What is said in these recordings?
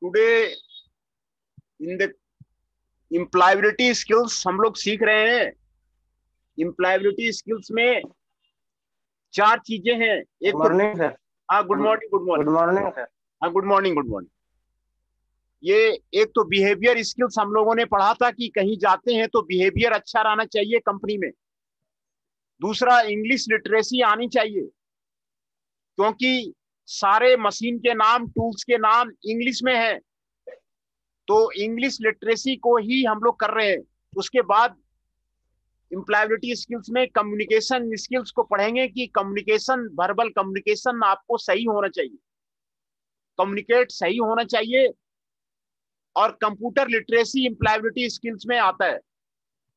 Today in the employability skills हम लोग सीख रहे हैं। इम्प्लॉयबिलिटी स्किल्स में 4 चीजें हैं। एक गुड तो मॉर्निंग सर। हाँ, good morning, good good morning. Morning sir. हाँ, गुड मॉर्निंग, गुड मॉर्निंग। ये एक तो बिहेवियर स्किल्स हम लोगों ने पढ़ा था कि कहीं जाते हैं तो बिहेवियर अच्छा रहना चाहिए कंपनी में। दूसरा, इंग्लिश लिटरेसी आनी चाहिए, क्योंकि सारे मशीन के नाम, टूल्स के नाम इंग्लिश में है। तो इंग्लिश लिटरेसी को ही हम लोग कर रहे हैं। उसके बाद इम्प्लॉयबिलिटी स्किल्स में कम्युनिकेशन स्किल्स को पढ़ेंगे कि कम्युनिकेशन, वर्बल कम्युनिकेशन आपको सही होना चाहिए, कम्युनिकेट सही होना चाहिए। और कंप्यूटर लिटरेसी इम्प्लॉयबिलिटी स्किल्स में आता है।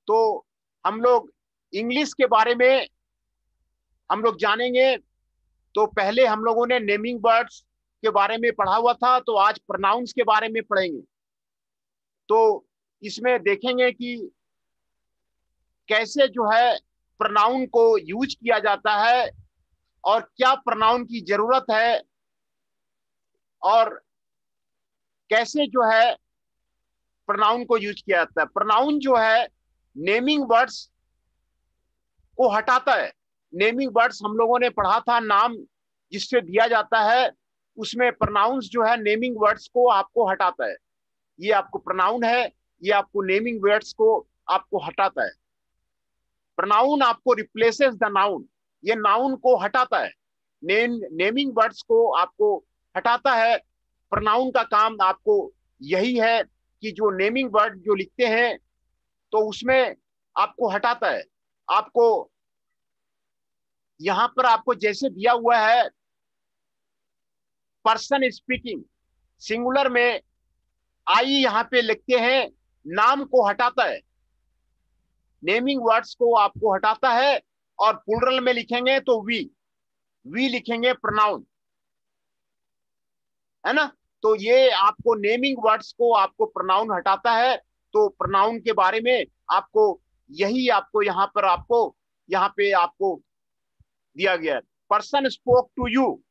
तो हम लोग इंग्लिश के बारे में हम लोग जानेंगे। तो पहले हम लोगों ने नेमिंग वर्ड्स के बारे में पढ़ा हुआ था, तो आज प्रोनाउंस के बारे में पढ़ेंगे। तो इसमें देखेंगे कि कैसे जो है प्रोनाउन को यूज किया जाता है और क्या प्रोनाउन की जरूरत है, और कैसे जो है प्रोनाउन को यूज किया जाता है। प्रोनाउन जो है नेमिंग वर्ड्स को हटाता है। नेमिंग वर्ड्स हम लोगों ने पढ़ा था, नाम जिससे दिया जाता है, उसमें प्रोनाउंस जो है नेमिंग वर्ड्स को आपको हटाता है। ये आपको प्रोनाउन है, ये आपको नेमिंग वर्ड्स को आपको हटाता है। प्रोनाउन आपको रिप्लेसेस द नाउन, ये नाउन को हटाता है। नेमिंग वर्ड्स को आपको हटाता है। प्रोनाउन का काम आपको यही है कि जो नेमिंग वर्ड जो लिखते हैं तो उसमें आपको हटाता है। आपको यहां पर आपको जैसे दिया हुआ है पर्सन स्पीकिंग, सिंगुलर में आई यहां पे लिखते हैं, नाम को हटाता है, नेमिंग वर्ड्स को आपको हटाता है। और प्लूरल में लिखेंगे तो वी लिखेंगे प्रोनाउन, है ना। तो ये आपको नेमिंग वर्ड्स को आपको प्रोनाउन हटाता है। तो प्रोनाउन के बारे में आपको यही आपको यहाँ पे आपको दिया गया है। Person spoke to you,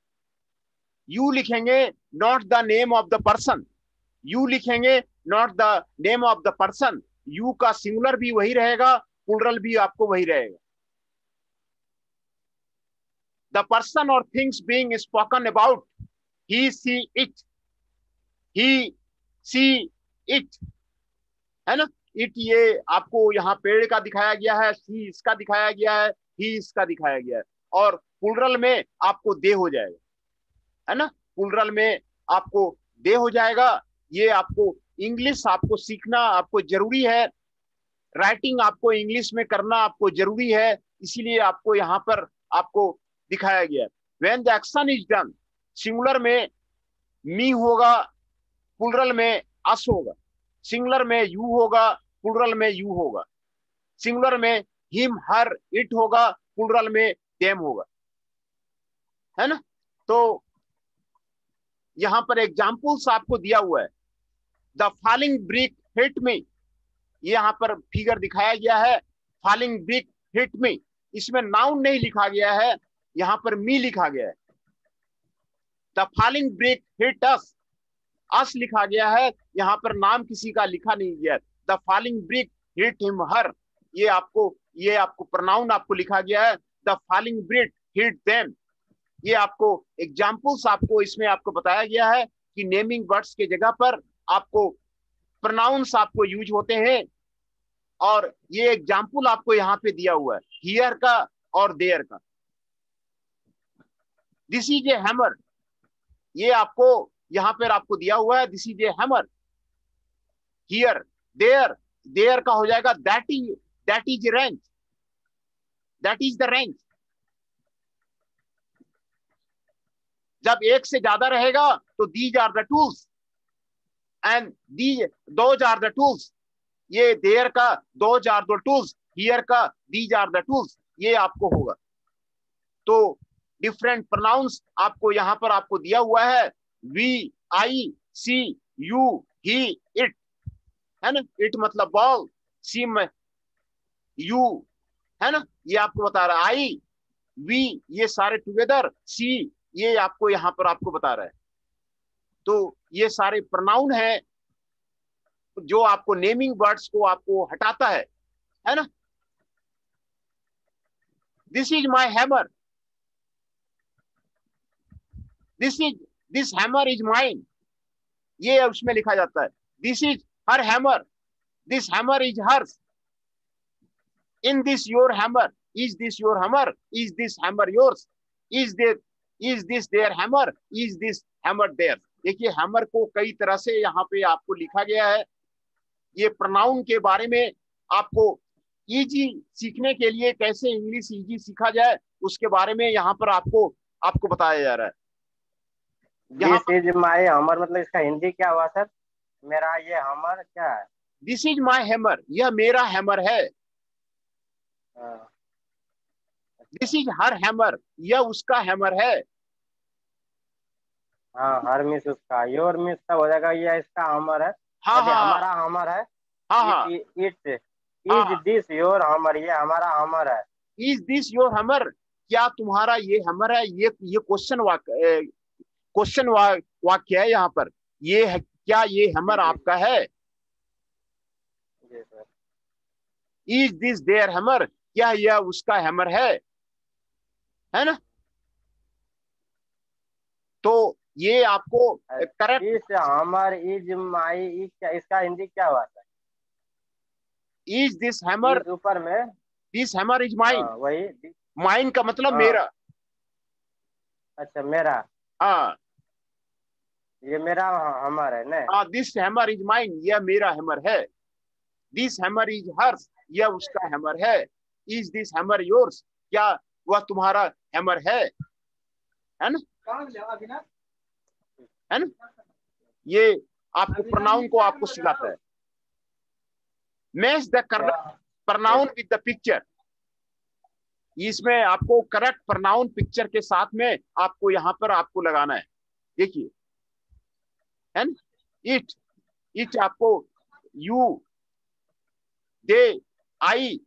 you लिखेंगे not the name of the person, you लिखेंगे not the name of the person. You का सिंगुलर भी वही रहेगा, प्लूरल भी आपको वही रहेगा। द पर्सन और things being spoken about, he she it, he she it, है ना। इट ये आपको यहाँ पेड़ का दिखाया गया है, सी इसका दिखाया गया है, ही इसका दिखाया गया है, और प्लुरल में आपको दे हो जाएगा, है ना। प्लुरल में आपको दे हो जाएगा। ये आपको इंग्लिश आपको सीखना आपको जरूरी है, राइटिंग आपको इंग्लिश में करना आपको जरूरी है, इसीलिए आपको यहाँ पर आपको दिखाया गया है। When the action is done, singular में मी होगा, प्लुरल में अस होगा, सिंगुलर में यू होगा, प्लुरल में यू होगा, सिंगुलर में हिम हर इट होगा, प्लुरल में देम होगा, है ना। तो यहां पर एग्जाम्पल्स आपको दिया हुआ है। The falling brick hit me, ये यहां पर फिगर दिखाया गया है, फॉलिंग ब्रिक हिट मी, इसमें नाउन नहीं लिखा गया है, यहां पर मी लिखा गया है। The falling brick hit us, us लिखा गया है, यहां पर नाम किसी का लिखा नहीं गया है। The falling brick hit him her, ये आपको प्रोनाउन आपको लिखा गया है। The falling brick hit them, ये आपको एग्जाम्पल्स आपको इसमें आपको बताया गया है कि नेमिंग वर्ड्स के जगह पर आपको प्रोनाउंस आपको यूज होते हैं, और ये एग्जाम्पल आपको यहाँ पे दिया हुआ है हियर का और देयर का। दिस इज ए हैमर, ये आपको यहाँ पर आपको दिया हुआ है, this is a hammer. Here, there, there का हो जाएगा that is range, that is the range. जब एक से ज्यादा रहेगा तो these are the tools, and those are the tools, ये देयर का those are the tools, here का दीज आर द टूल्स, ये आपको होगा। तो डिफरेंट प्रोनाउंस आपको यहां पर आपको दिया हुआ है, we, I, she, you, he, it, है ना। इट मतलब बॉल, सी में यू, है ना, ये आपको बता रहा है। आई, वी, ये सारे टुगेदर, सी, ये आपको यहां पर आपको बता रहा है। तो ये सारे प्रोनाउन है जो आपको नेमिंग वर्ड्स को आपको हटाता है ना। This is my hammer, this hammer is mine, ये उसमें लिखा जाता है। This is her hammer, this hammer is hers, is this your hammer, is this your hammer, is this hammer yours, is this their hammer, is this hammer their. देखिए hammer को कई तरह से यहाँ पे आपको लिखा गया है। ये प्रोनाउन के बारे में आपको इजी सीखने के लिए, कैसे इंग्लिश इजी सीखा जाए उसके बारे में यहाँ पर आपको बताया जा रहा है। दिस इज माई हैमर मतलब इसका हिंदी क्या हुआ सर? मेरा ये हैमर क्या है? दिस इज माई हैमर, यह मेरा हैमर है। दिस इज हर हैमर, यह उसका हैमर है। हाँ, हर मिस उसका, योर मिस तब हो जाएगा ये इसका हैमर है। हाँ हाँ हमारा हैमर है। हाँ हाँ, it is this your hammer, ये हमारा हैमर है। इज दिस योर हैमर, क्या तुम्हारा ये हैमर है? ये क्वेश्चन वाक्य है यहाँ पर। ये है, क्या ये हैमर आपका है? इज दिस देयर हैमर, क्या यह उसका हैमर है ना। तो ये आपको करेक्ट। इस हैमर इज माई, इसका हिंदी क्या हुआ था? इज दिस हैमर, ऊपर में दिस हैमर इज माइन, वही माइन का मतलब मेरा। अच्छा, मेरा, हाँ, ये मेरा हैमर है ना। हाँ, दिस हैमर इज माइन, यह मेरा हैमर है। दिस हैमर इज हर्स, यह उसका हैमर है। इज दिस हैमर योर्स, क्या वह तुम्हारा हैमर है ना, है ना। ये आपको प्रोनाउन को आपको सिखाता है। Match the correct pronoun with the picture, इसमें आपको करेक्ट प्रोनाउन पिक्चर के साथ में आपको यहाँ पर आपको लगाना है। देखिए, है ना, इट आपको, यू, दे, आई,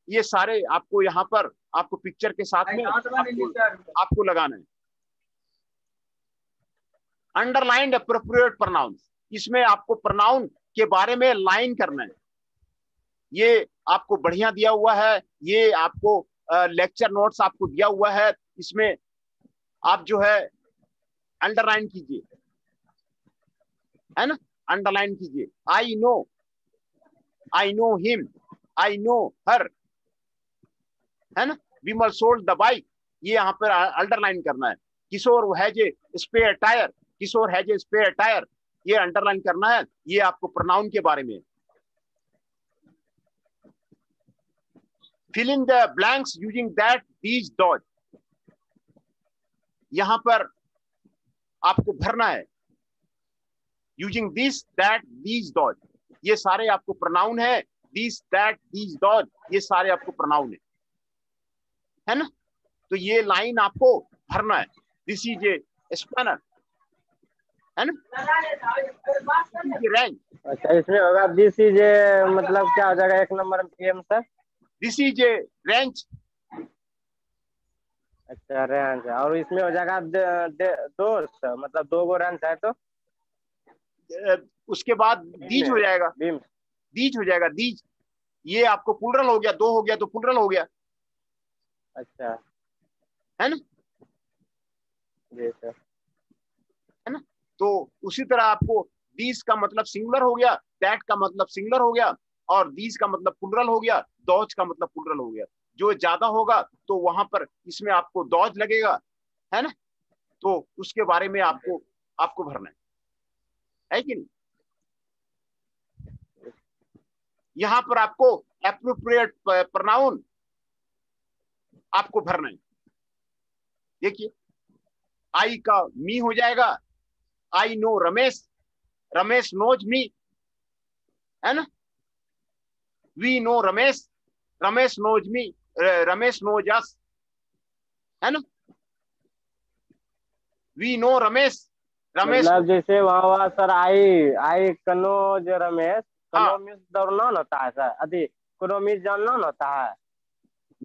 ये सारे आपको यहाँ पर आपको पिक्चर के साथ में आपको लगाना है। अंडरलाइंड एप्रोप्रिएट प्रोनाउंस, इसमें आपको प्रोनाउन के बारे में लाइन करना है। ये आपको बढ़िया दिया हुआ है, ये आपको लेक्चर नोट्स आपको दिया हुआ है। इसमें आप जो है अंडरलाइन कीजिए, है ना, अंडरलाइन कीजिए। I know him, I know her, है ना। विमल सोल्ड द बाइक, ये यहाँ पर अंडरलाइन करना है। Kishore has a spare tyre, Kishore has a spare tyre, ये अंडरलाइन करना है। ये आपको प्रोनाउन के बारे में। Fill in the blanks using that these those, यहां पर आपको भरना है। Using this that these those, ये सारे आपको प्रोनाउन है। दिस दैट दीज डॉज, ये सारे आपको प्रोनाउन है ना। तो ये लाइन आपको भरना है। दिस इज ए स्पैनर, है ना, रैंच। अच्छा, इसमें होगा दिस इज मतलब क्या हो जाएगा एक number M sir? This is a wrench. अच्छा, रेंच, और इसमें हो जाएगा दो, मतलब दो गो रेंच है तो उसके बाद दीज हो जाएगा, बीम। दीज हो जाएगा, दीज। ये आपको प्लूरल हो गया, दो हो गया तो प्लूरल हो गया, अच्छा, है ना, जी सर, है ना। तो उसी तरह आपको दीज का मतलब सिंगुलर हो गया, दैट का मतलब सिंगुलर हो गया, और दीज का मतलब प्लूरल हो गया, दॉज का मतलब प्लूरल हो गया। जो ज्यादा होगा तो वहां पर इसमें आपको दॉज लगेगा, है ना। तो उसके बारे में आपको आपको भरना है कि नहीं। यहां पर आपको एप्रोप्रिएट प्रोनाउन आपको भरना है। देखिए, आई का मी हो जाएगा, I know Ramesh, Ramesh knows me, है ना। We know Ramesh, Ramesh knows me, Ramesh knows us, है ना। We know Ramesh, Ramesh. मतलब जैसे वहाँ sir I I knows Ramesh, हाँ, कनो मीन्स दौड़ना न होता है सर, अभी कनो मीन्स जानना न होता है।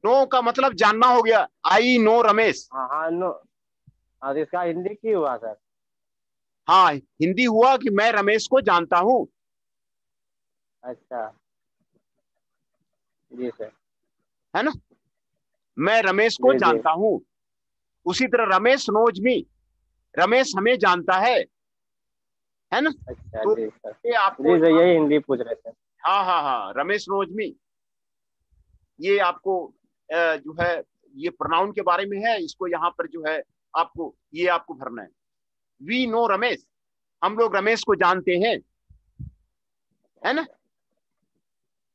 नो का मतलब जानना हो गया, आई नो रमेश। हाँ हाँ, नो। और इसका हिंदी की हुआ सर? हाँ, हिंदी हुआ कि मैं रमेश को जानता हूं, अच्छा, जी सर, है ना, मैं रमेश को जी जी, जानता हूं। उसी तरह रमेश नोज मी, रमेश हमें जानता है ना। अच्छा, तो जी सर, ये आपको जी सर, यही हिंदी पूछ रहे थे। हाँ हाँ हाँ, रमेश नोज मी, ये आपको जो है ये प्रोनाउन के बारे में है। इसको यहाँ पर जो है आपको ये आपको भरना है। वी नो रमेश, हम लोग रमेश को जानते हैं, है ना।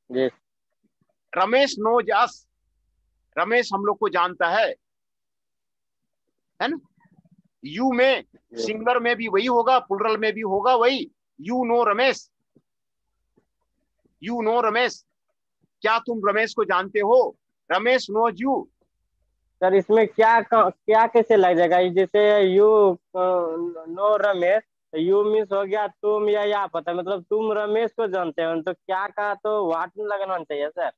जी रमेश नोज अस, रमेश हम लोग को जानता है ना। यू में जी, सिंगुलर में भी वही होगा, प्लुरल में भी होगा वही। You know Ramesh, you know Ramesh, क्या तुम रमेश को जानते हो, रमेश नोज यू। सर, इसमें क्या कैसे लग जाएगा? जैसे you know Ramesh, you means हो गया तुम या पता, मतलब तुम रमेश को जानते हो, तो क्या का तो वाट में लगाना चाहिए सर।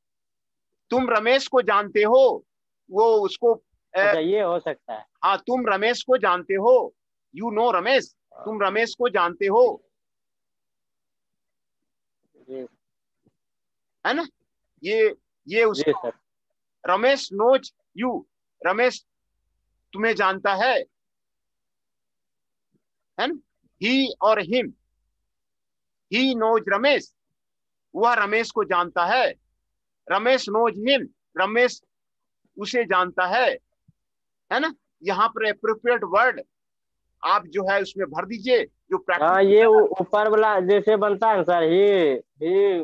तुम रमेश को जानते हो, वो उसको अच्छा, ये हो सकता है। हाँ, तुम रमेश को जानते हो, यू नो रमेश, तुम रमेश को जानते हो, जी है ना। ये जी उसका sir, Ramesh knows you, Ramesh तुम्हें जानता है ना। ही और हिम, ही नोज रमेश, वह रमेश को जानता रमेश नोज हिम, रमेश उसे जानता है ना। यहाँ पर एप्रोप्रिएट वर्ड आप जो है उसमें भर दीजिए, जो प्रैक्टिस हाँ, ये होगा। ऊपर वाला जैसे बनता है ना सर, ही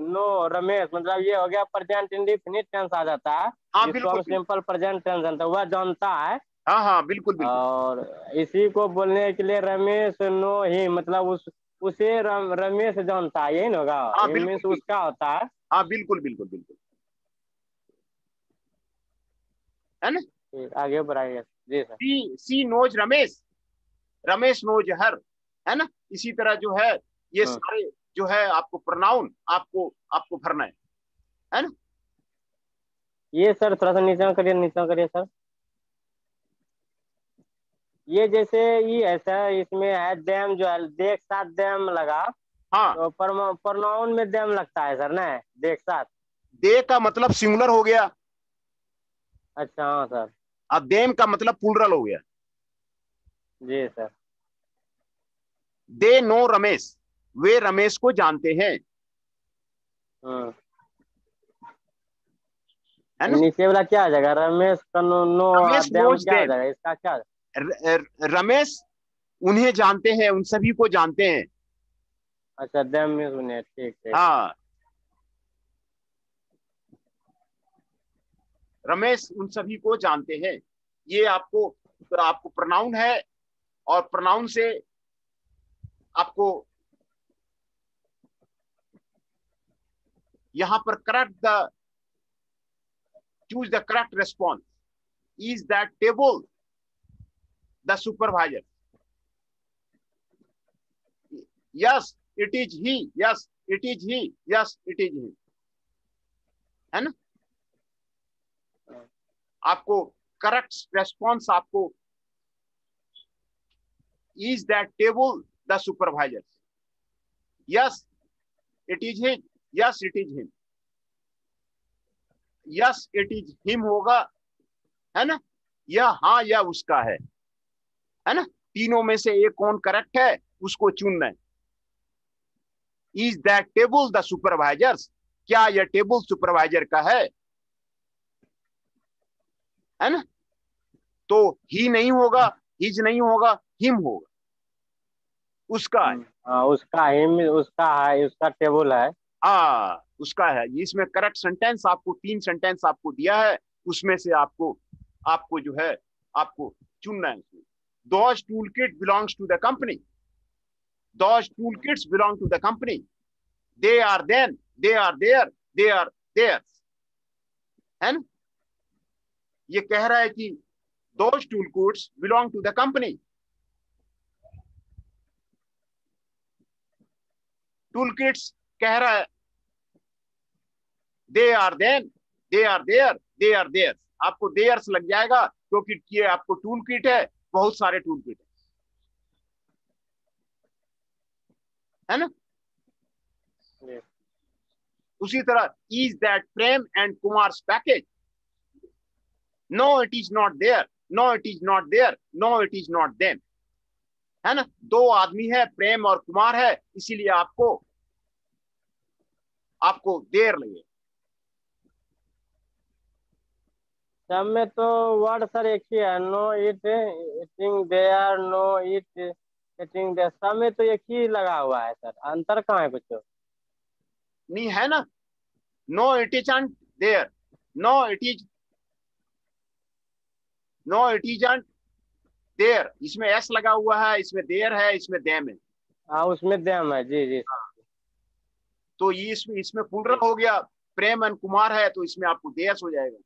नो रमेश, मतलब ये हो गया प्रेजेंट इंडेफिनिट टेंस आ जाता है, हाँ जिसको बिल्कुल हम बिल्कुल, सिंपल प्रेजेंट टेंस जानते हैं, वह जानता है। हाँ हाँ बिल्कुल बिल्कुल, और इसी को बोलने के लिए रमेश नो ही, मतलब उसे रमेश जानता है, यही ना होगा, हाँ ये बिल्कुल मीन्स बिल्कुल, उसका होता है। हाँ बिल्कुल बिल्कुल बिल्कुल, है ना। ठीक, आगे बढ़ाइए जी sir. She knows Ramesh, Ramesh knows her, है ना। इसी तरह जो है ये हम्म, सारे जो है आपको प्रोनाउन आपको आपको भरना है ना। ये सर थोड़ा सा नीचा करिए सर। ये जैसे ये है सर, इसमें है डैम, जो है देख साथ डैम लगा, हाँ, तो प्रोनाउन में डैम लगता है सर ना, देख साथ। दे का मतलब सिंगुलर हो गया, अच्छा, हाँ सर, और देम का मतलब प्लुरल हो गया, जी सर, दे नो रमेश, वे रमेश को जानते हैं, हाँ। है ना। नीचे वाला क्या आ जाएगा? रमेश का no, no Ramesh them knows क्या हो देम, जाएगा इसका क्या? रमेश उन्हें जानते हैं, उन सभी को जानते हैं। अच्छा, देम मीन्स उन्हें, ठीक ठीक। हाँ, रमेश उन सभी को जानते हैं। ये आपको आपको प्रोनाउन है, और प्रोनाउन से आपको यहां पर correct the choose the correct response. Is that table the supervisor? Yes it is he, yes it is he, yes it is he, है ना। आपको करेक्ट रेस्पॉन्स आपको is that table the supervisor? Yes it is him, yes it is him, yes it is him होगा, है ना। यह हाँ या उसका है ना। तीनों में से एक कौन करेक्ट है उसको चुनना है। Is that table the supervisors? क्या यह टेबल सुपरवाइजर का है ना। तो ही नहीं होगा, हिज नहीं होगा, हिम होगा, उसका है। हाँ, उसका हिम, उसका है, उसका टेबल है। उसका है। इसमें करेक्ट सेंटेंस आपको 3 सेंटेंस आपको दिया है, उसमें से आपको आपको जो है आपको चुनना है। Those toolkit belongs to the company. Those toolkits belong to the company. They are then, they are there, they are theirs, है ना। ये कह रहा है कि those toolkits belong to the company. Toolkits कह रहा है they are then, they are there, they are theirs. आपको theirs लग जाएगा क्योंकि ये आपको टूल किट है, बहुत सारे टूल किट है ना। उसी तरह is that Prem and Kumar's package? No it is not there, no it is not there, no it is not them, है ना। दो आदमी है, प्रेम और कुमार है, इसीलिए आपको आपको देर लगे। सब में तो वर्ड सर एक ही है, no it eating there, no it eating there, सब में तो एक ही लगा हुआ है सर, अंतर कहाँ है कुछ? नहीं है ना। No it is and there, no it is, no it is and there, इसमें एस लगा हुआ है, इसमें देयर है, इसमें देम है। हाँ, उसमें देम है, जी जी। तो ये इसमें प्लुरल हो गया, प्रेम एंड कुमार है, तो इसमें आपको देयस हो जाएगा,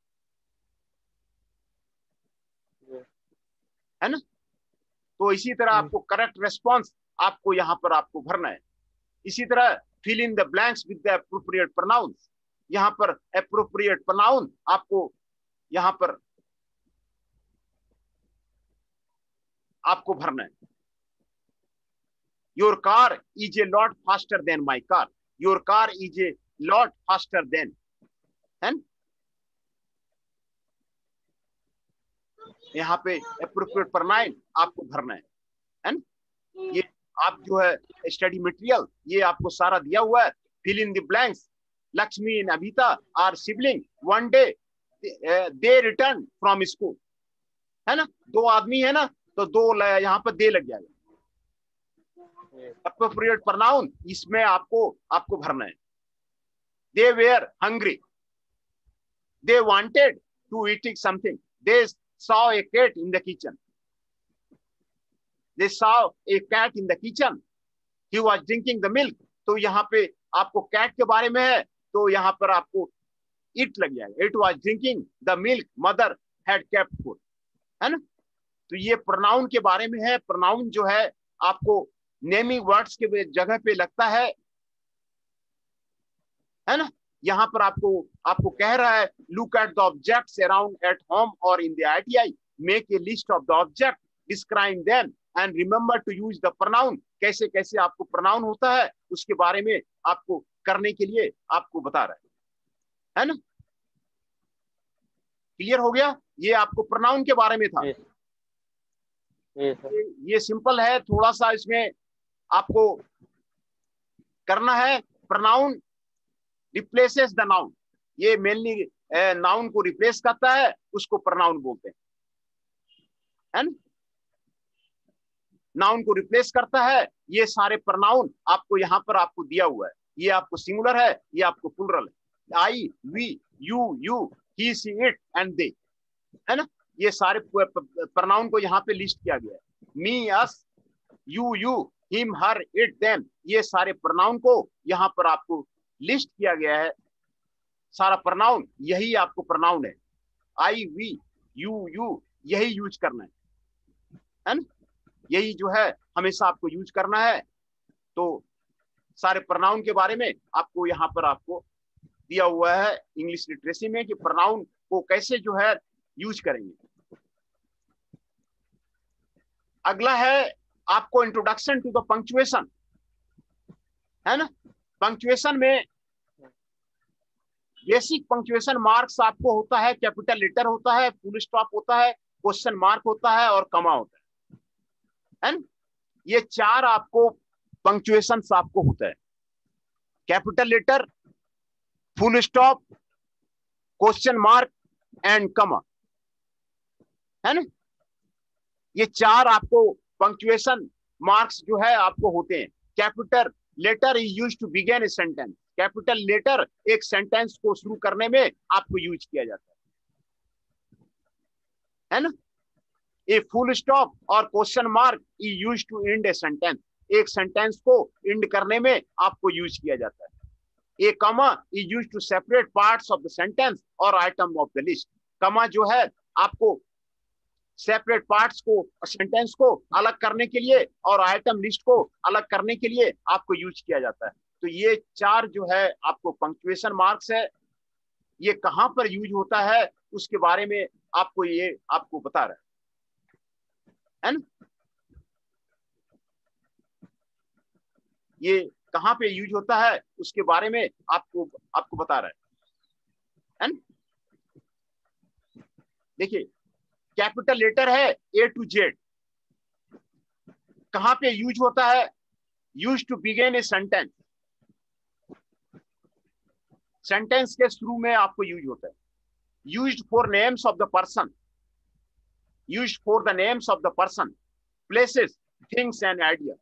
है ना। तो इसी तरह आपको करेक्ट रेस्पॉन्स आपको यहां पर आपको भरना है। इसी तरह fill in the blanks with the appropriate pronouns. यहां पर एप्रोप्रिएट प्रोनाउन आपको यहां पर आपको भरना है। Your car is a lot faster than my car, your car is a lot faster than, है ना? यहाँ पे एप्रोप्रिएट प्रोनाउन आपको भरना है ना। ये आप जो है स्टडी मटेरियल ये आपको सारा दिया हुआ है। Fill in the blanks, Lakshmi and Abhita are sibling, one day they return from school, है ना। दो आदमी है ना, तो दो यहाँ पर दे लग जाएगा। एप्रोप्रिएट प्रोनाउन इसमें आपको आपको भरना है। They were hungry, they wanted to eating something, they saw a cat in the kitchen, they saw a cat in the kitchen, he was drinking the milk। तो यहाँ पे आपको कैट के बारे में है, तो यहाँ पर आपको इट लग जाएगा। It was drinking the milk mother had kept for, है ना। तो ये प्रोनाउन के बारे में है। प्रोनाउन जो है आपको नेमिंग वर्ड्स के जगह पे लगता है ना। यहाँ पर आपको आपको कह रहा है look at the objects around at home और in the ITI, make a list of the object, describe them and remember to use the pronoun. कैसे कैसे आपको प्रोनाउन होता है उसके बारे में आपको करने के लिए आपको बता रहा है ना। क्लियर हो गया? ये आपको प्रोनाउन के बारे में था। ये सिंपल है थोड़ा सा, इसमें आपको करना है, प्रनाउन रिप्लेसेस द नाउन। ये मेनली नाउन को रिप्लेस करता है, उसको प्रनाउन बोलते हैं, नाउन को रिप्लेस करता है। ये सारे प्रनाउन आपको यहाँ पर आपको दिया हुआ है। ये आपको सिंगुलर है, ये आपको प्लुरल है। I, we, you, he, she, it and they, है ना। ये सारे प्रनाउन को यहाँ पे लिस्ट किया गया है। Me, us, you, him, her, it, them, ये सारे प्रनाउन को यहाँ पर आपको लिस्ट किया गया है। सारा प्रनाउन यही आपको प्रनाउन है। आई, वी, यू यही यूज करना है ना। यही जो है हमेशा आपको यूज करना है। तो सारे प्रनाउन के बारे में आपको यहाँ पर आपको दिया हुआ है इंग्लिश लिटरेसी में कि प्रनाउन को कैसे जो है यूज करेंगे। अगला है आपको इंट्रोडक्शन टू द पंक्चुएशन, है ना। पंक्चुएशन में बेसिक पंक्चुएशन मार्क्स आपको होता है, कैपिटल लेटर होता है, फुल स्टॉप होता है, क्वेश्चन मार्क होता है और कमा होता है ना। ये चार आपको पंक्चुएशन आपको होता है, capital letter, full stop, question mark and comma, है ना। ये चार आपको पंक्चुएशन मार्क्स जो है आपको होते हैं। Capital letter is use to begin a sentence. Capital letter एक सेंटेंस को शुरू करने में आपको यूज किया जाता है ना। ए फुल स्टॉप और question mark is use to end a sentence. एक सेंटेंस को एंड करने में आपको यूज किया जाता है। A comma is use to separate parts of the sentence और item of the list. Comma जो है आपको सेपरेट पार्ट्स को, सेंटेंस को अलग करने के लिए और आइटम लिस्ट को अलग करने के लिए आपको यूज किया जाता है। तो ये चार जो है आपको पंक्चुएशन मार्क्स है। ये कहां पर यूज होता है उसके बारे में आपको ये आपको बता रहा है ना। ये कहां पे यूज होता है उसके बारे में आपको बता रहा है ना। देखिए, कैपिटल लेटर है ए टू जेड, कहां पे यूज होता है? Use to begin a sentence. Sentence के शुरू में आपको यूज होता है। Used for names of the person, used for the names of the person, places, things and idea.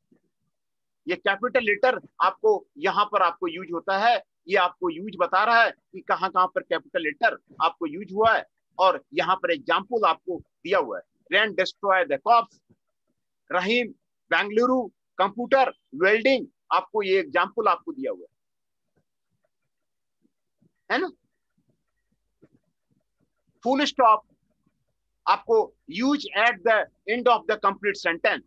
ये कैपिटल लेटर आपको यहां पर आपको यूज होता है। ये आपको यूज बता रहा है कि कहां कहां पर कैपिटल लेटर आपको यूज हुआ है। और यहां पर एग्जाम्पल आपको दिया हुआ है। Rain destroy the crops, Rahim, Bengaluru, computer, welding, आपको ये एग्जाम्पल आपको दिया हुआ है ना। फुल स्टॉप आपको use at the end of the complete sentence.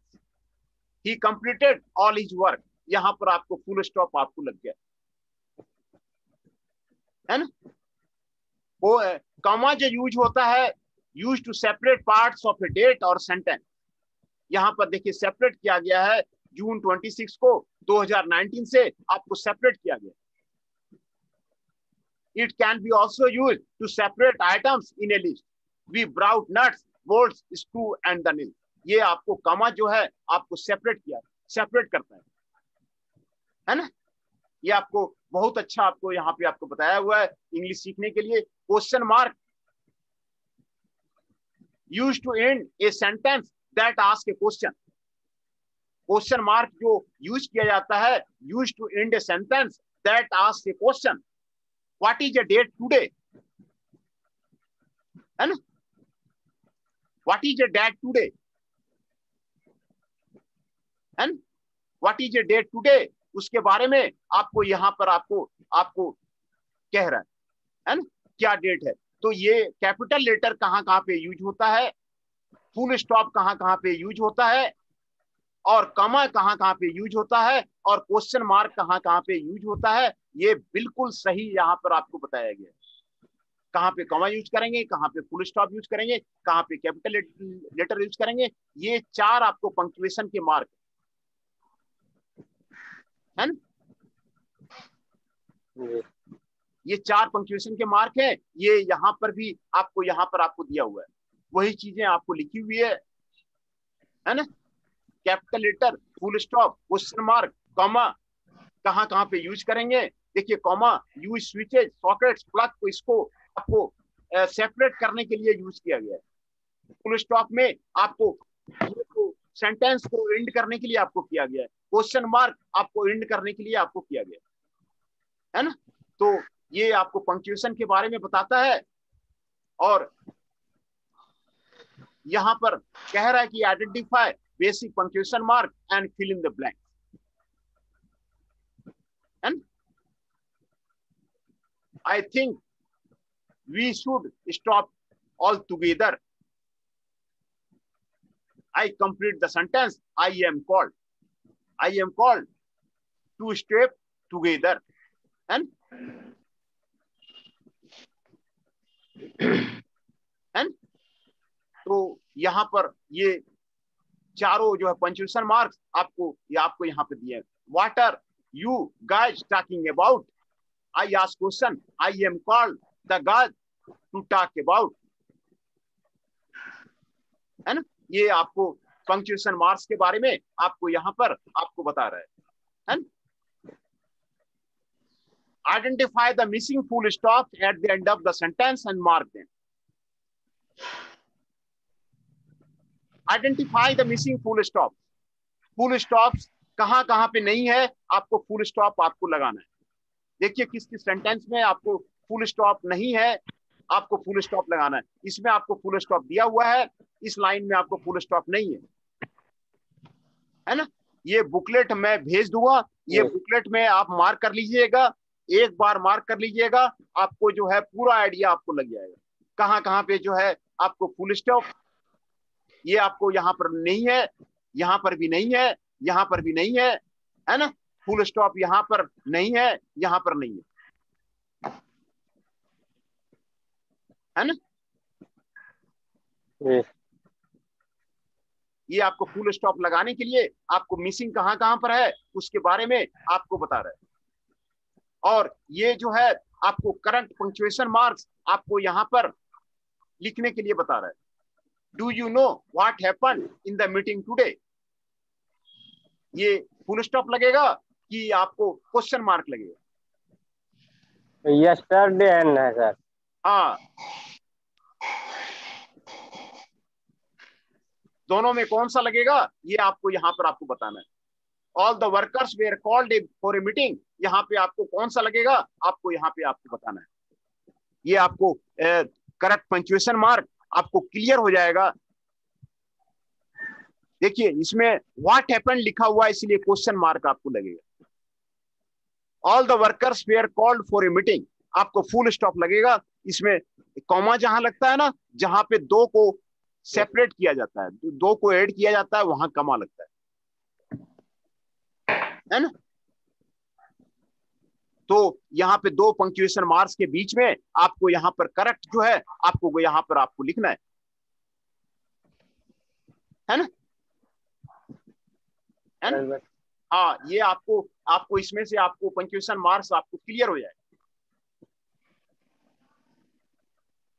He completed all his work, यहां पर आपको फुल स्टॉप आपको लग गया, है ना। वो कॉमा जो यूज होता है, use to separate parts of a date और सेंटेंस। यहां पर देखिए सेपरेट किया गया है, जून 26 को 2019 से आपको सेपरेट किया गया। It can be also use to separate items in a list. We brought nuts, bolts, screw and the nail. ये आपको कॉमा जो है आपको सेपरेट किया, सेपरेट करता है ना। ये आपको बहुत अच्छा आपको यहाँ पे आपको बताया हुआ है इंग्लिश सीखने के लिए। Question mark use to end a sentence that ask a question. Question mark जो यूज किया जाता है, use to end a sentence that ask a question. What is a date today, है ना। What is a date today, है ना। What is a date today, उसके बारे में आपको यहाँ पर आपको कह रहा है ना, क्या डेट है। तो ये कैपिटल लेटर कहाँ कहाँ पे यूज होता है, फुल स्टॉप कहाँ कहाँ पे यूज होता है, और कॉमा कहाँ कहाँ पे यूज होता है, और क्वेश्चन मार्क कहाँ कहाँ पे यूज होता है। ये बिल्कुल सही यहाँ पर आपको बताया गया है। कहाँ पे कॉमा यूज करेंगे, कहाँ पे फुल स्टॉप यूज करेंगे, कहाँ पे कैपिटल लेटर यूज करेंगे। ये चार आपको पंक्चुएशन के मार्क है ना। ये चार पंक्चुएशन के मार्क है। ये यहाँ पर भी आपको यहाँ पर आपको दिया हुआ है, वही चीजें आपको लिखी हुई है ना। Capital letter, full stop, question mark, comma कहाँ कहाँ पे यूज करेंगे। देखिए comma use switches, sockets, plug को इसको आपको सेपरेट करने के लिए यूज किया गया है। फुल स्टॉप में आपको सेंटेंस को एंड करने के लिए आपको किया गया है। क्वेश्चन मार्क आपको एंड करने के लिए आपको किया गया है ना। तो ये आपको पंक्चुएशन के बारे में बताता है। और यहां पर कह रहा है कि identify basic punctuation mark and fill in the blank. And I think we should stop all together. I complete the sentence. I am called. I am called to step together. And तो यहां पर ये चारों जो है punctuation marks आपको यहां पे दिए। What are you guys talking about? I ask question. I am called the guys to talk about. है ना। ये आपको पंक्चुएशन मार्क्स के बारे में आपको यहां पर आपको बता रहा है। Identify the missing full stop at the end of the sentence and mark them. Identify the missing full stop. Full stop कहां कहां पे नहीं है, आपको फुल स्टॉप आपको लगाना है। देखिए किस किस सेंटेंस में आपको फुल स्टॉप नहीं है, आपको फुल स्टॉप लगाना है। इसमें आपको फुल स्टॉप दिया हुआ है, इस लाइन में आपको फुल स्टॉप नहीं है ना। ये बुकलेट मैं भेज दूंगा, ये बुकलेट में आप मार्क कर लीजिएगा, एक बार मार्क कर लीजिएगा, आपको जो है पूरा आइडिया आपको लग जाएगा कहां कहां पे जो है आपको फुल स्टॉप। ये आपको यहां पर नहीं है, यहां पर भी नहीं है, यहां पर भी नहीं है ना। फुल स्टॉप यहां पर नहीं है, यहां पर नहीं है ना। ये आपको फुल स्टॉप लगाने के लिए आपको मिसिंग कहां कहां पर है उसके बारे में आपको बता रहा है। और ये जो है आपको करंट पंक्चुएशन मार्क्स आपको यहां पर लिखने के लिए बता रहा है। Do you know what happened in the meeting today. ये फुल स्टॉप लगेगा कि आपको क्वेश्चन मार्क लगेगा। यस्टरडे है सर। हाँ, दोनों में कौन सा लगेगा ये आपको यहां पर आपको बताना है। All the workers where called for a meeting, यहाँ पे आपको कौन सा लगेगा आपको यहाँ पे आपको बताना है। ये आपको करेक्ट पंक्चुएशन मार्क आपको क्लियर हो जाएगा। देखिए इसमें व्हाट हैपेंड लिखा हुआ है इसलिए क्वेश्चन मार्क आपको लगेगा। All the workers where called for a meeting, आपको फुल स्टॉप लगेगा। इसमें कॉमा जहां लगता है ना, जहां पे दो को सेपरेट किया जाता है, दो को ऐड किया जाता है, वहां कमा लगता है ना। तो यहाँ पे दो पंक्चुएशन मार्क्स के बीच में आपको यहाँ पर करेक्ट जो है आपको यहाँ पर आपको लिखना है ना। हाँ, ये आपको इसमें से आपको पंक्चुएशन मार्क्स आपको क्लियर हो जाए।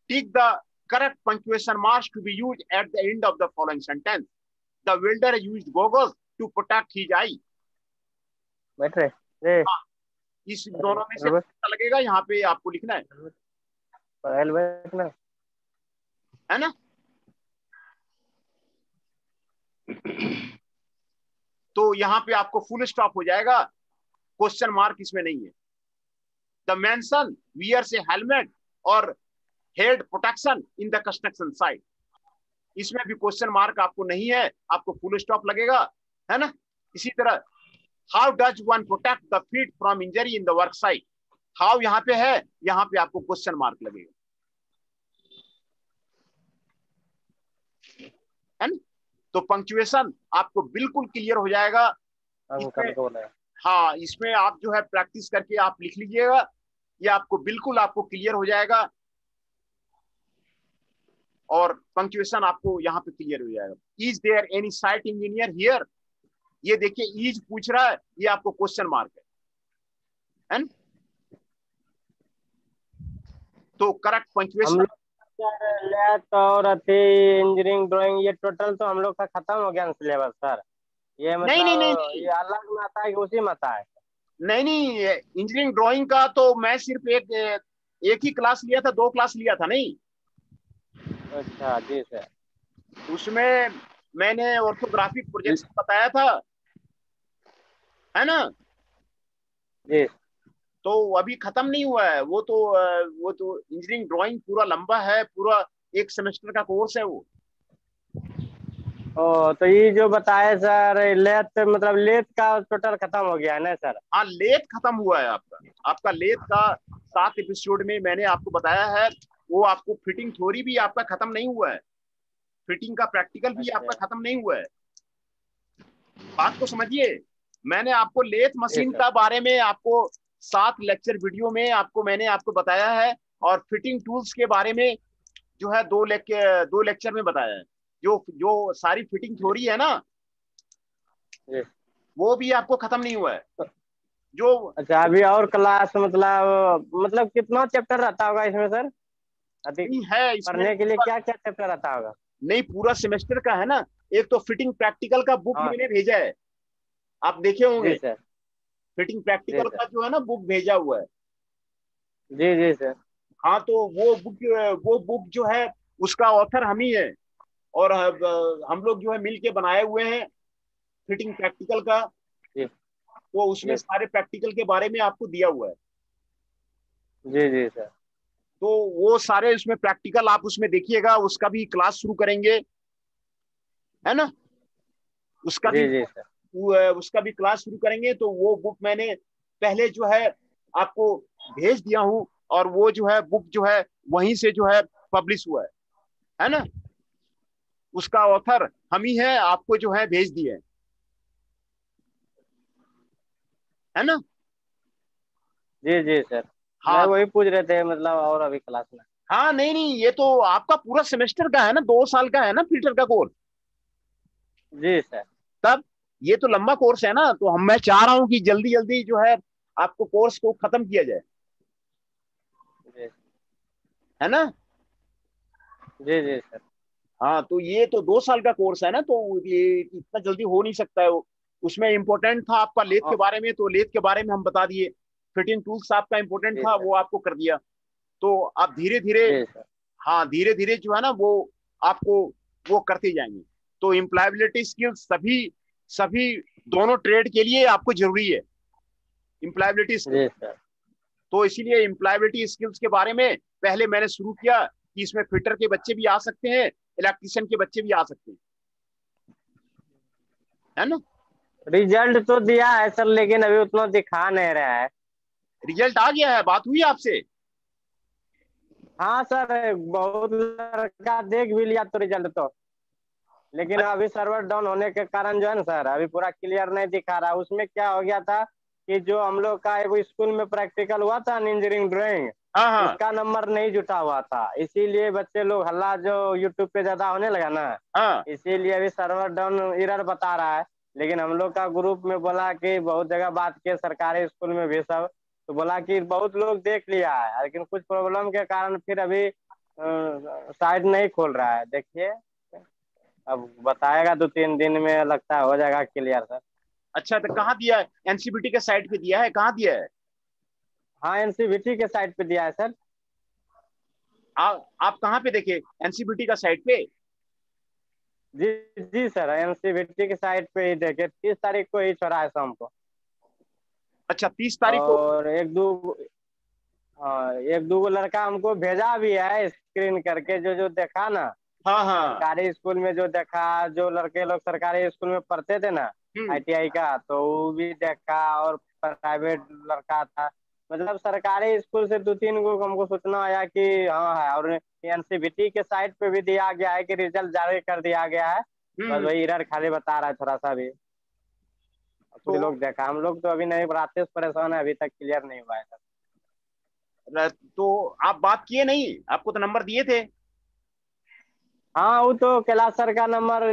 Tick the correct punctuation marks to be used at the end of the following sentence. The welder used goggles to protect his eye. बैठ रहे इस दोनों में से क्या लगेगा यहाँ पे आपको लिखना है ना। तो यहाँ पे आपको फुल स्टॉप हो जाएगा, क्वेश्चन मार्क इसमें नहीं है। The mason wears a helmet और head protection in the construction site, इसमें भी क्वेश्चन मार्क आपको नहीं है, आपको फुल स्टॉप लगेगा है ना। इसी तरह how does one protect the feet from injury in the work site, how यहाँ पे है, यहाँ पे आपको क्वेश्चन मार्क लगेगा है ना। तो पंक्चुएशन आपको बिल्कुल क्लियर हो जाएगा। हाँ, इसमें आप जो है प्रैक्टिस करके आप लिख लीजिएगा, ये आपको बिल्कुल आपको क्लियर हो जाएगा और पंक्चुएशन आपको यहाँ पे क्लियर हो जाएगा। Is there any site engineer here, ये देखिए इज पूछ रहा है, ये आपको क्वेश्चन मार्क है ना? तो करेक्ट पंक्चुएशन और इंजीनियरिंग ड्राइंग ये टोटल तो हम लोग का खत्म हो गया सिलेबस सर। ये नहीं नहीं नहीं मतलब नहीं ये अलग में आता है कि उसी में आता है? नहीं नहीं, इंजीनियरिंग ड्राइंग का तो मैं सिर्फ एक ही क्लास लिया था, 2 क्लास लिया था नहीं। अच्छा जी सर। उसमें मैंने ऑर्थोग्राफिक प्रोजेक्शन बताया था, है ना। जी तो अभी खत्म नहीं हुआ है वो तो इंजीनियरिंग ड्राइंग पूरा लंबा है, पूरा 1 सेमेस्टर का कोर्स है वो। ओ, तो ये जो बताए सर लेथ, मतलब लेथ का टोटल खत्म हो गया है ना सर? हाँ, लेथ खत्म हुआ है आपका। आपका लेथ का 7 एपिसोड में मैंने आपको बताया है। वो आपको फिटिंग थ्योरी भी आपका खत्म नहीं हुआ है, फिटिंग का प्रैक्टिकल भी अच्छा आपका खत्म नहीं हुआ है। बात को समझिए। मैंने आपको लेथ जी मशीन सर। का बारे में आपको 7 लेक्चर वीडियो में मैंने आपको बताया है। और फिटिंग टूल्स के बारे में जो है 2 लेक्चर में बताया है। जो जो सारी फिटिंग थ्योरी है ना, जी। वो भी आपको खत्म नहीं हुआ है। तो जो अच्छा, अभी और क्लास मतलब कितना चैप्टर रहता होगा इसमें सर? अधिक नहीं है इसमें पढ़ने के लिए पूरा, क्या क्या चैप्टर रहता होगा? नहीं पूरा सेमेस्टर का है ना। एक तो फिटिंग प्रैक्टिकल का बुक हाँ मैंने भेजा है, आप देखे जी होंगे। सर। फिटिंग जी प्रैक्टिकल सर। का जो है ना बुक भेजा हुआ है। जी जी सर। हाँ, तो वो बुक जो है उसका ऑथर हम ही है। और हम लोग जो है मिल के बनाए हुए हैं फिटिंग प्रैक्टिकल का। जी तो उसमें जी सारे प्रैक्टिकल के बारे में आपको दिया हुआ है। जी जी सर। तो वो सारे उसमें प्रैक्टिकल आप उसमें देखिएगा, उसका भी क्लास शुरू करेंगे, है ना। उसका भी जी जी सर। उसका भी क्लास शुरू करेंगे। तो वो बुक मैंने पहले जो है आपको भेज दिया हूँ। और वो जो है बुक जो है वहीं से जो है पब्लिश हुआ है ना। उसका ऑथर हम ही है, आपको जो है भेज दिए, है ना। जी जी सर। नहीं, हाँ वही पूछ रहे थे मतलब, और अभी क्लास में? हाँ, नहीं नहीं, ये तो आपका पूरा सेमेस्टर का है ना, 2 साल का है ना फिल्टर का कोर्स। जी सर। तब ये तो लंबा कोर्स है ना, तो मैं चाह रहा हूँ कि जल्दी जल्दी जो है आपको कोर्स को खत्म किया जाए, जी है ना। जी जी सर। हाँ, तो ये तो 2 साल का कोर्स है ना, तो ये इतना जल्दी हो नहीं सकता है वो। उसमें इम्पोर्टेंट था आपका लेथ के बारे में, तो लेथ के बारे में हम बता दिए। फिटिंग टूल्स आपका इम्पोर्टेंट जी था, सर। वो आपको कर दिया। तो आप धीरे धीरे, जी सर। हाँ धीरे धीरे जो है ना वो आपको वो करते जाएंगे। तो इम्प्लॉयबिलिटी स्किल्स सभी सभी दोनों ट्रेड के लिए आपको जरूरी है, इम्प्लॉयबिलिटी स्किल्स। जी सर। तो इसीलिए इम्प्लॉयबिलिटी स्किल्स के बारे में पहले मैंने शुरू किया कि इसमें फिटर के बच्चे भी आ सकते हैं, इलेक्ट्रिशियन के बच्चे भी आ सकते हैं, है ना। रिजल्ट तो दिया है सर, लेकिन अभी उतना दिखा नहीं रहा है। रिजल्ट आ गया है, बात हुई आपसे। हाँ सर, बहुत लड़का देख भी लिया तो रिजल्ट तो, लेकिन अभी सर्वर डाउन होने के कारण जो है ना सर, अभी पूरा क्लियर नहीं दिखा रहा। उसमें क्या हो गया था कि जो हम लोग का एक स्कूल में प्रैक्टिकल हुआ था इंजीनियरिंग ड्राइंग, हाँ हाँ उसका नंबर नहीं जुटा हुआ था, इसीलिए बच्चे लोग हल्ला जो यूट्यूब पे ज्यादा होने लगा ना, हाँ। इसीलिए अभी सर्वर डाउन एरर बता रहा है। लेकिन हम लोग का ग्रुप में बोला कि बहुत जगह बात किए सरकारी स्कूल में भी सब, तो बोला कि बहुत लोग देख लिया है, लेकिन कुछ प्रॉब्लम के कारण फिर अभी साइट नहीं खोल रहा है। देखिए, अब बताएगा 2-3 दिन में, लगता है हो जाएगा क्लियर सर। अच्छा, तो कहाँ दिया है? एनसीबीटी के साइट पे दिया है, कहाँ दिया है? हाँ, एनसीवीटी के साइट पे दिया है सर। आप कहाँ पे देखे? एनसीबीटी का साइट पे? जी जी सर, एनसीवीटी के साइट पे ही देखे, 30 तारीख को ही छोड़ा है शाम को। अच्छा, 30 तारीख को। और एक दो, हाँ, एक दो लड़का हमको भेजा भी है स्क्रीन करके, जो जो देखा ना, हाँ हाँ। सरकारी स्कूल में जो देखा, जो लड़के लोग सरकारी स्कूल में पढ़ते थे ना हम्म। आईटीआई का, तो वो भी देखा। और प्राइवेट लड़का था, मतलब सरकारी स्कूल से 2-3 को हमको सूचना आया कि हाँ है। और एनसीबीटी के साइट पे भी दिया गया है कि रिजल्ट जारी कर दिया गया है। बस हम्म। वही एरर खाली बता रहा है थोड़ा सा भी। कुछ तो लोग देखा, हम लोग तो अभी नहीं, रात से परेशान है, अभी तक क्लियर नहीं हुआ है सर। तो आप बात किए नहीं? आपको तो नंबर दिए थे। हाँ, वो तो कैलाश सर का नंबर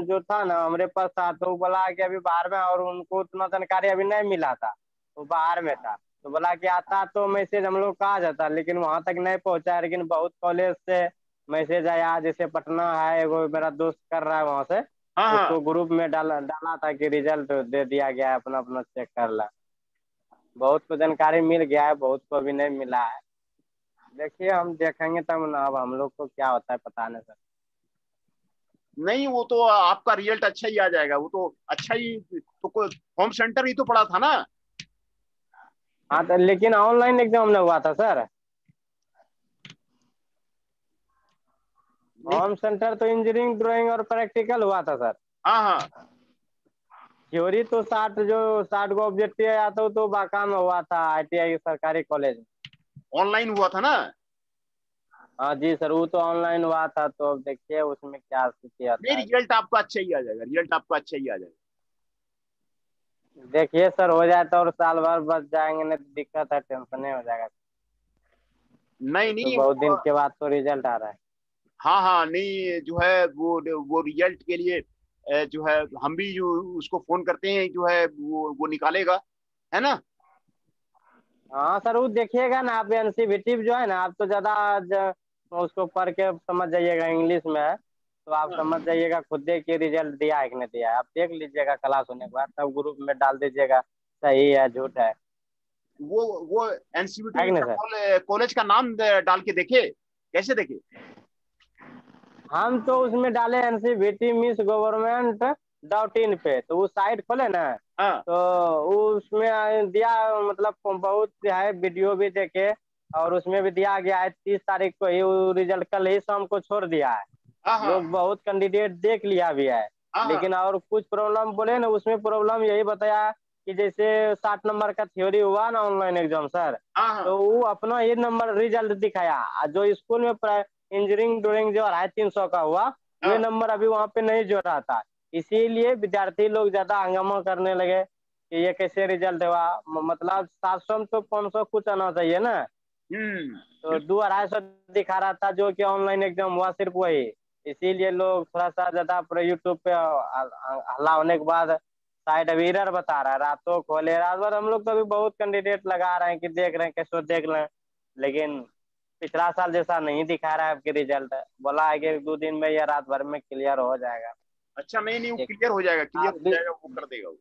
जो था ना हमारे पास था, तो वो बोला कि अभी बाहर में, और उनको उतना जानकारी अभी नहीं मिला था, वो बाहर में था। तो बोला कि आता तो मैसेज हम लोग का आ जाता, लेकिन वहां तक नहीं पहुंचा। लेकिन बहुत कॉलेज से मैसेज आया, जैसे पटना है, एगो मेरा दोस्त कर रहा है वहां से, हाँ हाँ। उसको ग्रुप में डाला डाला था कि रिजल्ट दे दिया गया है, अपना अपना चेक कर ला। बहुत को जानकारी मिल गया है, बहुत को अभी नहीं मिला है। देखिए हम देखेंगे तब ना, अब हम लोग को क्या होता है पता नहीं सर। नहीं, वो तो आपका रिजल्ट अच्छा ही आ जाएगा, वो तो अच्छा ही। तो होम सेंटर ही तो पड़ा था ना। हाँ तो लेकिन ऑनलाइन एग्जाम नहीं हुआ था सर। नहीं। होम सेंटर तो इंजीनियरिंग ड्राइंग और प्रैक्टिकल हुआ था सर। हाँ हाँ। थ्योरी तो 60 को ऑब्जेक्टिव आया था, तो बाका में हुआ था ITI सरकारी कॉलेज में। ऑनलाइन हुआ था ना। हाँ जी सर, वो तो ऑनलाइन हुआ था, तो अब देखिए उसमें क्या स्थिति नहीं, आता है। रिजल्ट आपका अच्छा ही आ जाएगा, रिजल्ट आपका अच्छा ही आ जाएगा। देखिए सर हो जाए तो, और साल भर बच जाएंगे, नहीं तो दिक्कत है, टेंशन हो जाएगा। नहीं ये तो नहीं, बहुत वो दिन के बाद तो रिजल्ट आ रहा है। हाँ हाँ, नहीं जो है वो रिजल्ट के लिए जो है हम भी जो उसको फोन करते हैं, जो है वो निकालेगा, है ना। हाँ सर, वो देखिएगा ना आप, एनसीवीटी जो है ना, आप तो ज्यादा उसको पढ़ के समझ जाइएगा, इंग्लिश में है तो आप हाँ। समझ जाइएगा खुद दे कि रिजल्ट दिया है कि नहीं दिया है। आप देख लीजिएगा क्लास होने के बाद, तब ग्रुप में डाल दीजिएगा सही है झूठ वो है एनसीईटी कि नहीं का सर। कॉलेज का नाम डाल के देखे, कैसे देखे। हम तो उसमें डाले NCVT मिस गवर्नमेंट .in पे, तो वो साइट खोले ना, हाँ तो वो उसमें दिया, मतलब बहुत है, वीडियो भी देखे, और उसमें भी दिया गया है 30 तारीख को ही वो रिजल्ट, कल ही शाम को छोड़ दिया है। हाँ हाँ लोग बहुत कैंडिडेट देख लिया भी है। हाँ हाँ लेकिन और कुछ प्रॉब्लम बोले ना, उसमें प्रॉब्लम यही बताया कि जैसे 60 नंबर का थ्योरी हुआ ना ऑनलाइन एग्जाम सर, हाँ हाँ तो वो अपना ये नंबर रिजल्ट दिखाया, और जो स्कूल में इंजीनियरिंग ड्राइंग जो 250 का हुआ, वे हाँ नंबर अभी वहाँ पे नहीं जोड़ा था। इसीलिए विद्यार्थी लोग ज्यादा हंगामा करने लगे कि ये कैसे रिजल्ट हुआ। मतलब 700 में तो 500 कुछ आना चाहिए ना, तो बिल्कुल। 200-250 दिखा रहा था, जो कि ऑनलाइन एग्जाम हुआ सिर्फ वही। इसीलिए लोग थोड़ा सा ज्यादा पूरा यूट्यूब पे हल्ला होने के बाद शायद अभी एरर बता रहा है, रातों खोले रात भर। हम लोग तो अभी बहुत कैंडिडेट लगा रहे हैं कि देख रहे हैं कैसे देख लें, लेकिन पिछला साल जैसा नहीं दिखा रहा है आपके रिजल्ट। बोला है कि 2 दिन में या रात भर में क्लियर हो जाएगा। अच्छा, नहीं नहीं, वो एक क्लियर हो जाएगा, क्लियर आप हो भी, जाएगा, वो कर देगा वो।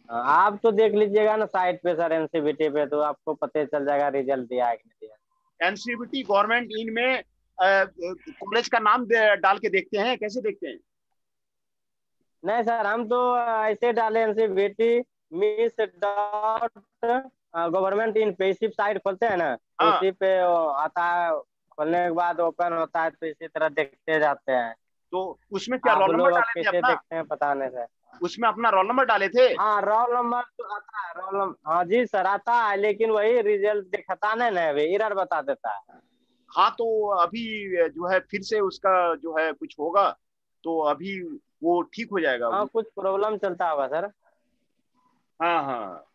आप तो देख लीजिएगा ना साइट पे सर, NCVT पे, तो आपको पता चल जाएगा रिजल्ट दिया है कि नहीं दिया। एनसीईटी गवर्नमेंट इन में कॉलेज का नाम डाल के देखते हैं, कैसे देखते हैं। नहीं सर, हम तो ऐसे डाले NCVT miss dot government in पे, इसी साइट खोलते हैं ना, तो हाँ, उसी पे आता है, खोलने के बाद ओपन होता है, तो इसी तरह देखते जाते हैं। तो उसमें क्या आप रोल नंबर लोग अब डाले थे कैसे अपना। देखते हैं पता नहीं सर। उसमें अपना रोल नंबर डाले थे। हाँ रोल नंबर तो आता है, रोल नंबर हाँ जी सर आता है, लेकिन वही रिजल्ट दिखाता नहीं ना, अभी एरर बता देता है। हाँ, तो अभी जो है फिर से उसका जो है कुछ होगा, तो अभी वो ठीक हो जाएगा। हाँ कुछ प्रॉब्लम चलता होगा सर। हाँ हाँ।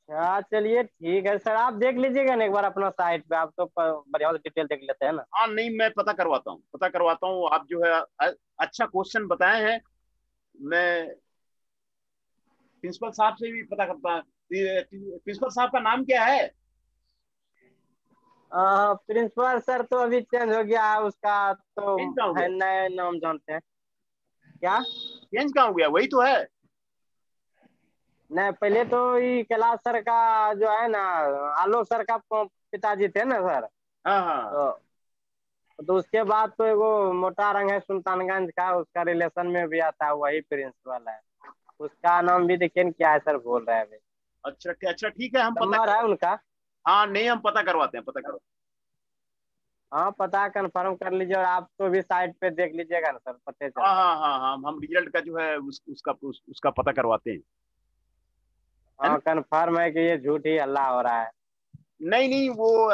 अच्छा चलिए ठीक है सर, आप देख लीजिएगा ना एक बार अपना साइट पे, आप तो बढ़िया से डिटेल देख लेते हैं ना। हाँ, नहीं, मैं पता करवाता हूँ, पता करवाता हूँ। आप जो है अच्छा क्वेश्चन बताए हैं। मैं प्रिंसिपल साहब से भी पता करता। प्रिंसिपल साहब का नाम क्या है। प्रिंसिपल सर तो अभी चेंज हो गया है उसका, तो चेंज कहाँ हो है गया। नए नाम जानते हैं क्या। चेंज कहाँ हो गया, वही तो है। नहीं पहले तो ये कैलाश सर का जो है ना, आलोक सर का पिताजी थे ना सर, हाँ हाँ। तो उसके बाद तो एगो मोटा रंग है सुल्तानगंज का, उसका रिलेशन में भी आता है, वही प्रिंसिपल है। उसका नाम भी देखिए न क्या है सर, बोल रहे हैं अभी। अच्छा ठीक है, हम पता नंबर है करवा। उनका। हाँ, नहीं, हम पता करवाते हैं, पता करवा। हाँ पता कंफर्म कर लीजिए, और आप तो भी साइट पे देख लीजिएगा ना सर, पता चल हाँ हाँ जाएगा। हाँ हाँ, हम रिजल्ट का जो है उसका पता करवाते हैं, है ना। हाँ कंफर्म है कि ये झूठ ही हल्ला हो रहा है। नहीं नहीं, वो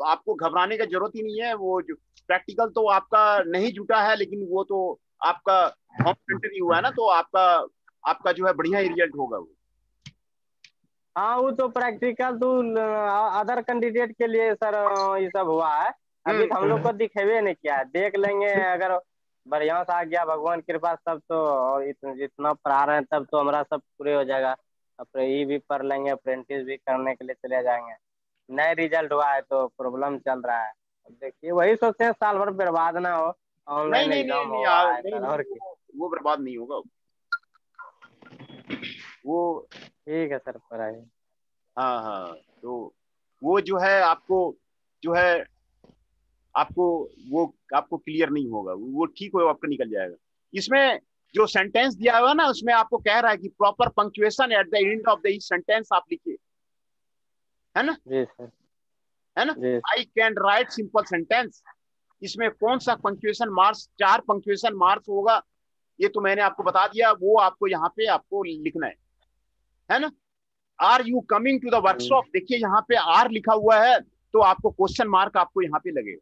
आपको घबराने का जरूरत ही नहीं है। वो जो प्रैक्टिकल तो आपका नहीं जुटा है, लेकिन वो तो आपका होम सेंटर ही हुआ है ना, तो आपका आपका जो है बढ़िया ही रिजल्ट होगा वो। हाँ वो तो प्रैक्टिकल तो अदर कैंडिडेट के लिए सर ये सब हुआ है। अभी तो हम लोग को दिखेबे नहीं किया है, देख लेंगे अगर बढ़िया से आ गया भगवान कृपा सब तो, और जितना पढ़ा रहे हैं तब तो हमारा सब पूरे हो जाएगा। अब ये भी पढ़ लेंगे, अप्रेंटिस भी करने के लिए चले जाएंगे। नए रिजल्ट हुआ है तो प्रॉब्लम चल रहा है। अब देखिए वही सोचते हैं साल भर बर्बाद ना हो, नहीं ऑनलाइन नहीं नहीं एग्जाम नहीं हो रहा है नहीं सर, नहीं, और क्या। वो बर्बाद नहीं होगा वो। ठीक है सर, पढ़ाई। हाँ हाँ, तो वो जो है आपको, जो है आपको, वो आपको क्लियर नहीं होगा, वो ठीक हो आपका निकल जाएगा। इसमें जो सेंटेंस दिया हुआ है ना, उसमें आपको कह रहा है कि proper punctuation at the end of the sentence आप लिखिए, है ना, जी सर। है ना। जी। I can write simple sentence, इसमें कौन सा पंक्चुएशन मार्क्स, 4 पंक्चुएशन मार्क्स होगा, ये तो मैंने आपको बता दिया, वो आपको यहाँ पे आपको लिखना है ना। Are you coming to the workshop, देखिए यहाँ पे आर लिखा हुआ है, तो आपको क्वेश्चन मार्क आपको यहाँ पे लगेगा,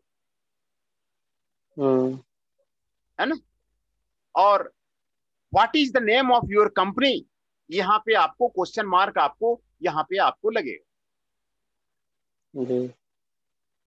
हम्म। है ना। और what is the name of your company, यहाँ पे आपको क्वेश्चन मार्क आपको यहाँ पे आपको लगेगा। जी।